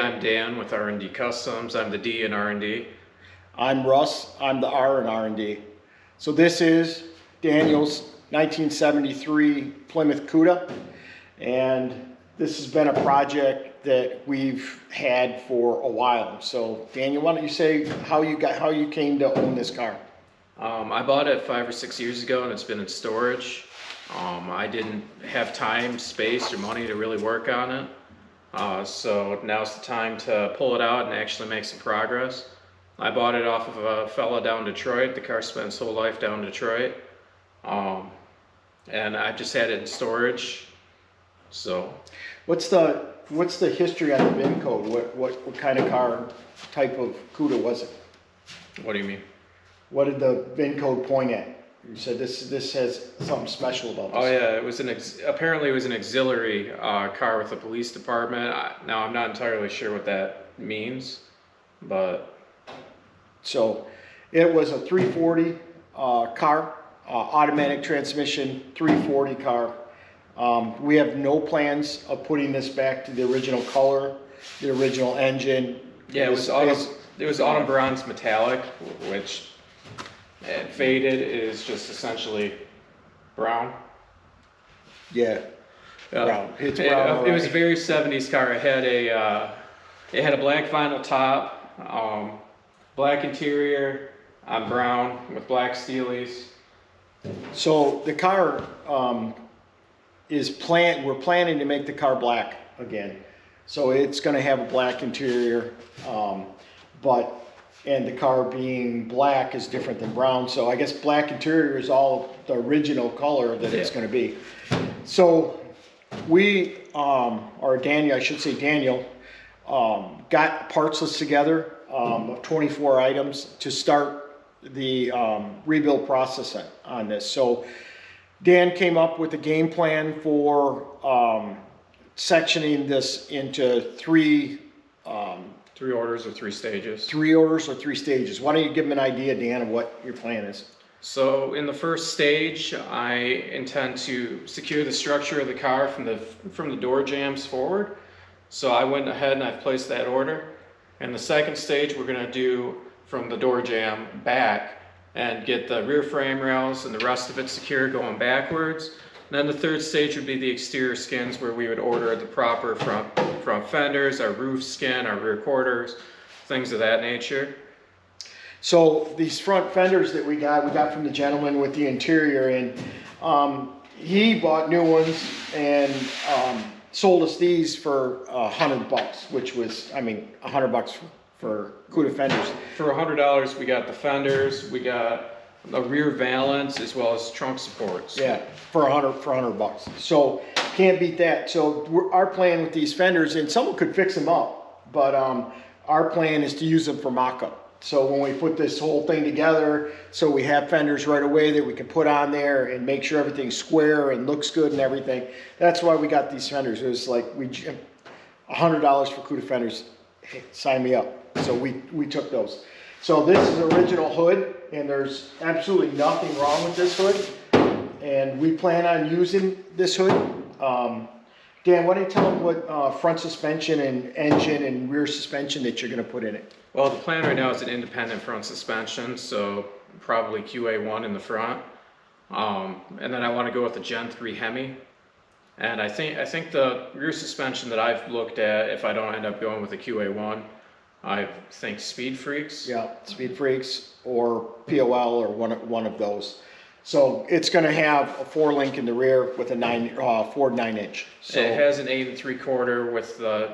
I'm Dan with R&D Customs. I'm the D in R&D. I'm Russ. I'm the R in R&D. So this is Daniel's 1973 Plymouth Cuda, and this has been a project that we've had for a while. So Daniel, why don't you say how you came to own this car? I bought it 5 or 6 years ago, and it's been in storage. I didn't have time, space, or money to really work on it. So now's the time to pull it out and actually make some progress. I bought it off of a fella down in Detroit. The car spent its whole life down in Detroit. And I just had it in storage. So What's the history on the VIN code? What kind of car type of Cuda was it? what do you mean? What did the VIN code point at? You said this has something special about this. Oh yeah, it was apparently it was an auxiliary car with the police department. Now I'm not entirely sure what that means, but So it was a 340 car, automatic transmission 340 car. We have no plans of putting this back to the original color, the original engine. yeah, it was autumn bronze metallic, which faded is just essentially brown. Yeah, brown. It's brown. It was a very 70s car. It had a black vinyl top, black interior, brown with black steelies. So the car we're planning to make the car black again. So it's going to have a black interior, and the car being black is different than brown. So I guess black interior is all the original color that it's going to be. So we, or Daniel, I should say Daniel, got parts list together of 24 items to start the rebuild process on this. So Dan came up with a game plan for sectioning this into three orders or 3 stages. 3 orders or 3 stages. Why don't you give them an idea, Dan, of what your plan is? So in the first stage, I intend to secure the structure of the car from the door jambs forward. So I went ahead and I've placed that order. And the second stage, we're going to do from the door jamb back and get the rear frame rails and the rest of it secure going backwards. And then the third stage would be the exterior skins, where we would order the proper front fenders, our roof skin, our rear quarters, things of that nature. So these front fenders that we got from the gentleman with the interior, and he bought new ones and sold us these for $100, which was, I mean, $100 for Cuda fenders. For $100, we got the fenders, we got the rear valance, as well as trunk supports. Yeah, for $100. So can't beat that. So our plan with these fenders, and someone could fix them up, but our plan is to use them for mock-up. So when we put this whole thing together, so we have fenders right away that we can put on there and make sure everything's square and looks good and everything. That's why we got these fenders. It was like $100 for Cuda fenders. Hey, sign me up. So we took those. So this is original hood, and there's absolutely nothing wrong with this hood. And we plan on using this hood. Dan, why don't you tell them what front suspension and engine and rear suspension that you're going to put in it? Well, the plan right now is an independent front suspension, so probably QA1 in the front. And then I want to go with the Gen 3 Hemi. And I think the rear suspension that I've looked at, if I don't end up going with the QA1, I think Speed Freaks. Yeah, Speed Freaks or POL or one of those. So it's going to have a 4-link in the rear with a Ford 9-inch. So it has an 8 3/4 with the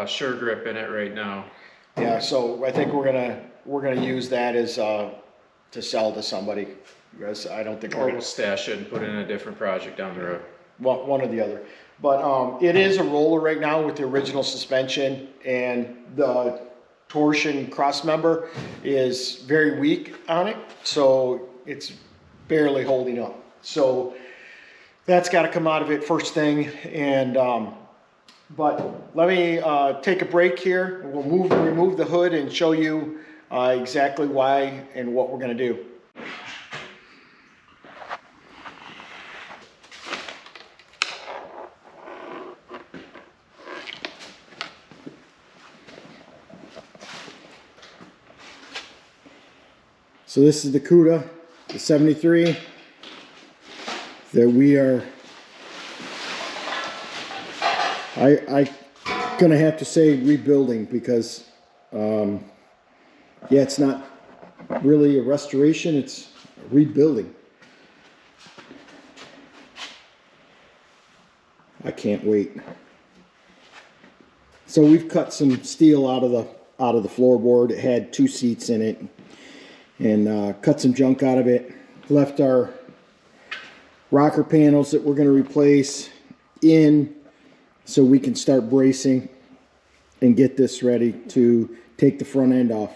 Sure Grip in it right now. Yeah, so I think we're gonna use that as to sell to somebody, because I don't think Or we'll stash it and put it in a different project down the road. one or the other. But it is a roller right now with the original suspension, and the torsion cross member is very weak on it, so it's barely holding up. So that's got to come out of it first thing. And but let me take a break here. We'll remove the hood and show you exactly why and what we're going to do. So this is the Cuda, the 73, that we are, I gonna have to say rebuilding, because yeah, it's not really a restoration, it's a rebuilding. I can't wait. So we've cut some steel out of the floorboard. It had 2 seats in it, and cut some junk out of it. Left our rocker panels that we're going to replace in, so we can start bracing and get this ready to take the front end off.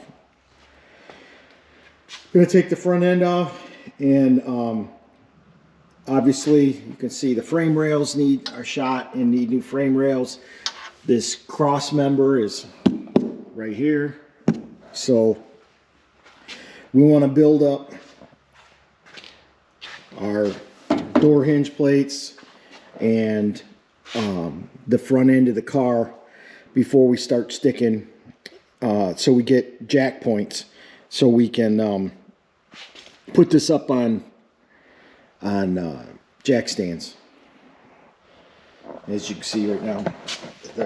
I'm going to take the front end off, and obviously you can see the frame rails are shot and need new frame rails. This cross member is right here, so we want to build up our door hinge plates and the front end of the car before we start sticking, so we get jack points, so we can put this up on jack stands. As you can see right now,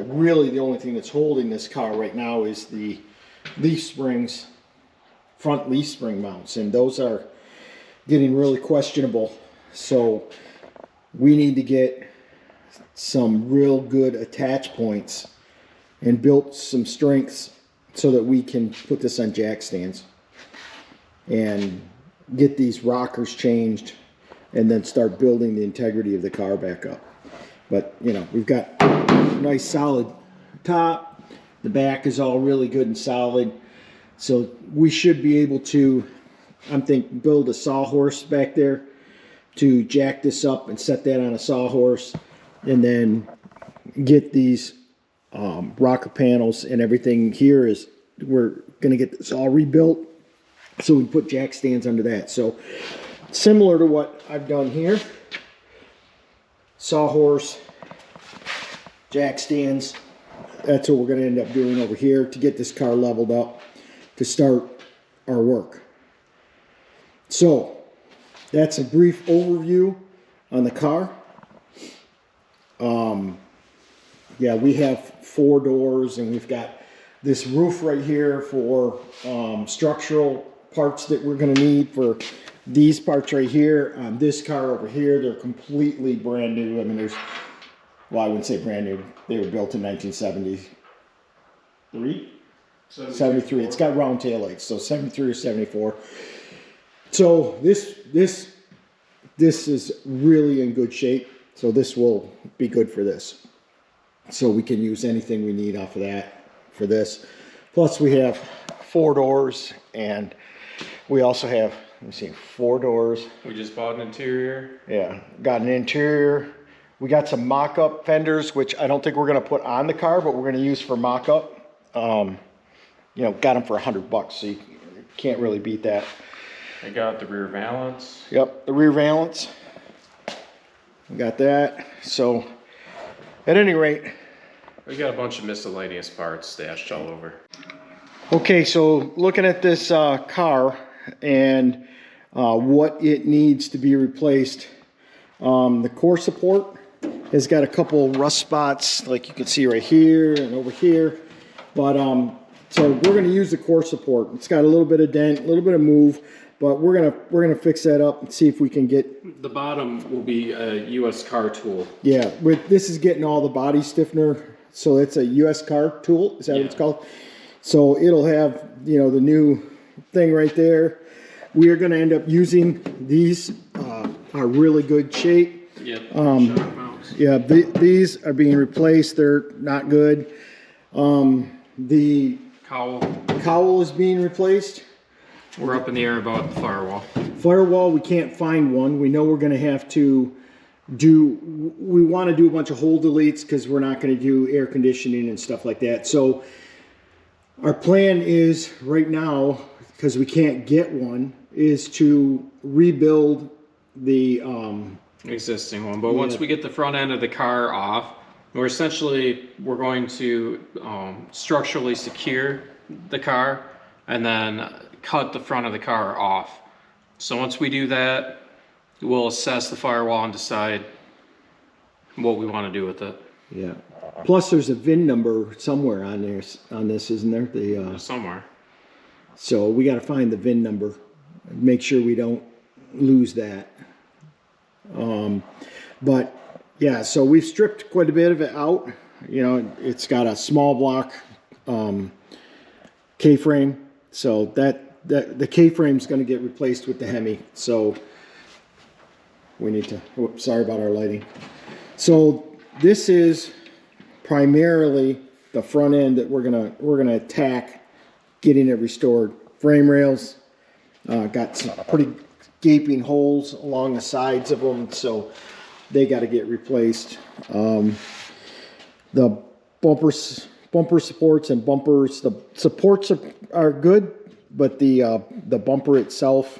really the only thing that's holding this car right now is the leaf springs, front leaf spring mounts, and those are getting really questionable. So we need to get some real good attach points and build some strengths so that we can put this on jack stands and get these rockers changed, and then start building the integrity of the car back up. But you know, we've got a nice solid top, the back is all really good and solid, so we should be able to, I'm thinking, build a sawhorse back there to jack this up and set that on a sawhorse, and then get these rocker panels and everything here. Is we're gonna get this all rebuilt so we can put jack stands under that. So similar to what I've done here, sawhorse, jack stands, that's what we're going to end up doing over here to get this car leveled up to start our work. So that's a brief overview on the car. Yeah, we have 4 doors, and we've got this roof right here for structural parts that we're going to need for these parts right here. This car over here, they're completely brand new. I mean, well, I wouldn't say brand new. They were built in 1973? 73. It's got round tail lights, so 73 or 74. So this is really in good shape. So this will be good for this. So we can use anything we need off of that for this. Plus we have 4 doors, and we also have, let me see, 4 doors. We just bought an interior. Yeah, got an interior. We got some mock-up fenders, which I don't think we're going to put on the car, but we're going to use for mock-up. You know, got them for $100, so you can't really beat that. I got the rear valance. Yep, the rear valance. We got that. So, at any rate, We got a bunch of miscellaneous parts stashed all over. okay, so looking at this car and what it needs to be replaced, the core support has got a couple rust spots, like you can see right here and over here. But so we're going to use the core support. It's got a little bit of dent, a little bit of move, but we're gonna fix that up and see if we can get. The bottom will be a U.S. car tool. Yeah, this is getting all the body stiffener, so it's a U.S. car tool. Is that what it's called? So it'll have, you know, the new thing right there. We are going to end up using these. Are really good shape. Yep. Shock mounts. Yeah, these are being replaced. They're not good. The cowl is being replaced. We're up in the air about the firewall. Firewall, we can't find one. We know we're going to have to we want to do a bunch of hole deletes because we're not going to do air conditioning and stuff like that. So our plan is right now, because we can't get one, is to rebuild the existing one. But once we get the front end of the car off, we're going to structurally secure the car and then cut the front of the car off. So once we do that, we'll assess the firewall and decide what we want to do with it. Yeah. Plus, there's a VIN number somewhere on there, on this, isn't there? The Somewhere. so we got to find the VIN number, make sure we don't lose that. But yeah, so we've stripped quite a bit of it out. You know, it's got a small block K-frame, so that the K-frame is going to get replaced with the Hemi. So we need to. Whoops, sorry about our lighting. So this is primarily the front end that we're gonna attack, getting it restored. Frame rails got some pretty gaping holes along the sides of them, so they got to get replaced. The bumper supports and bumpers, the supports are good, but the bumper itself,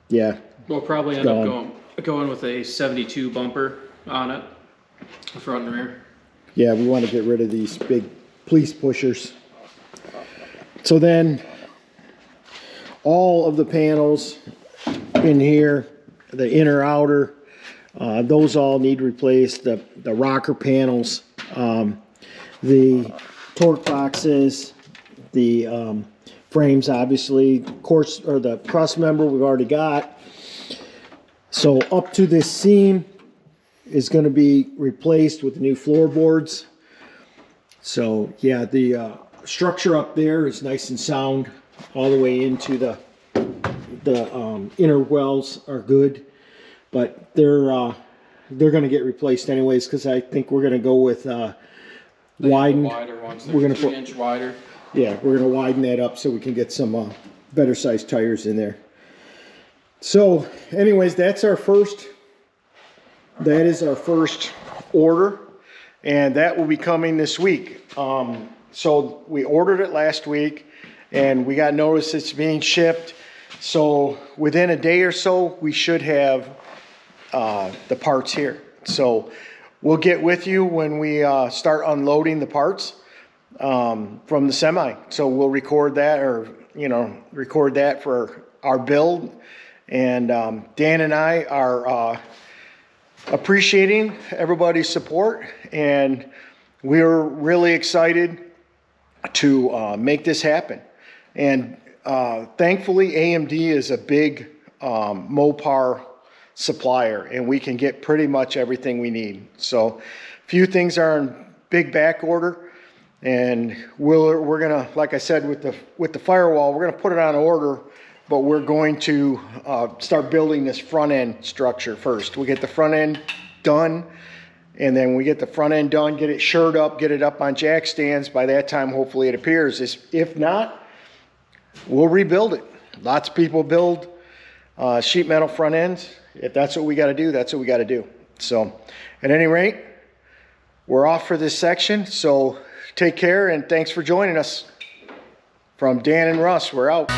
yeah. We'll probably end up going with a 72 bumper on it, the front and rear. Yeah, we want to get rid of these big police pushers. So then all of the panels in here, the inner, outer, those all need replaced. The rocker panels, the torque boxes, the frames, obviously, course, or the cross member we've already got. So up to this seam is going to be replaced with the new floorboards. So yeah, the structure up there is nice and sound all the way into the inner wells are good, but they're going to get replaced anyways, because I think we're going to go with widened. Wider ones. We're going to 3 inch wider. Yeah, we're going to widen that up so we can get some better sized tires in there. So anyways, that is our first order, and that will be coming this week. So we ordered it last week, and we got notice it's being shipped. So within a day or so, we should have the parts here. So we'll get with you when we start unloading the parts from the semi. So we'll record that, or record that for our build. And Dan and I are appreciating everybody's support, and we're really excited to make this happen. And thankfully, AMD is a big Mopar supplier, and we can get pretty much everything we need. So a few things are in big back order, and we're gonna, like I said, with the firewall, we're gonna put it on order. But we're going to start building this front end structure first. We get the front end done, and then we get the front end done, get it shored up, get it up on jack stands. By that time, hopefully it appears. If not, we'll rebuild it. Lots of people build sheet metal front ends. If that's what we got to do, that's what we got to do. So at any rate, we're off for this section. So take care, and thanks for joining us. From Dan and Russ, we're out.